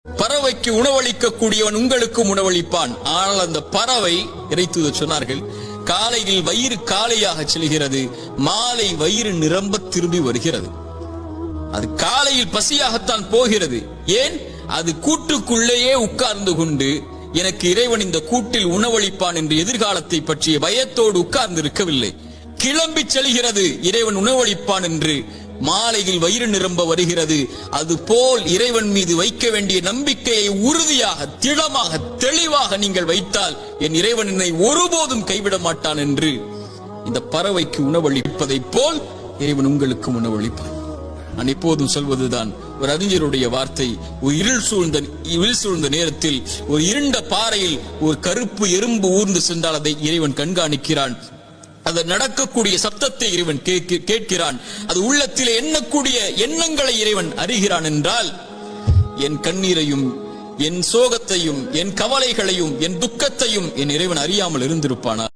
பறவைக்கு உணவளிக்க கூடியவன் உங்களுக்கும் உணவளிப்பான். ஆனால் அந்த பறவை இறைத்து சொன்னார்கள், காலையில் வயிறு காலையாக செல்கிறது, மாலை வயிறு நிரம்ப திரும்பி வருகிறது. அது காலையில் பசியாகத்தான் போகிறது. ஏன்? அது கூட்டுக்குள்ளேயே உட்கார்ந்து கொண்டு எனக்கு இறைவன் இந்த கூட்டில் உணவளிப்பான் என்று எதிர்காலத்தை பற்றிய பயத்தோடு உட்கார்ந்து இருக்கவில்லை. கிளம்பி செல்கிறது இறைவன் உணவளிப்பான் என்று. மாலையில் வயிறு நிரம்ப வருகிறது. அது போல் இறைவன் மீது வைக்க வேண்டிய நம்பிக்கையை உறுதியாக, திடமாக, தெளிவாக நீங்கள் வைத்தால் என் இறைவன் என்னை ஒருபோதும் கைவிட மாட்டான் என்று இந்த பறவைக்கு உணவளிப்பதை போல் இறைவன் உங்களுக்கும் உணவளிப்பான். நான் எப்போதும் சொல்வதுதான் ஒரு அறிஞருடைய வார்த்தை. ஒரு இருள் சூழ்ந்த நேரத்தில் ஒரு இருண்ட பாறையில் ஒரு கருப்பு எறும்பு ஊர்ந்து சென்றால் அதை இறைவன் கண்காணிக்கிறான். அது நடக்கக்கூடிய சப்தத்தை இறைவன் கேட்கிறான். அது உள்ளத்திலே எண்ணக்கூடிய எண்ணங்களை இறைவன் அறிகிறான். என்றால் என் கண்ணீரையும், என் சோகத்தையும், என் கவலைகளையும், என் துக்கத்தையும் என் இறைவன் அறியாமல் இருந்திருப்பானா?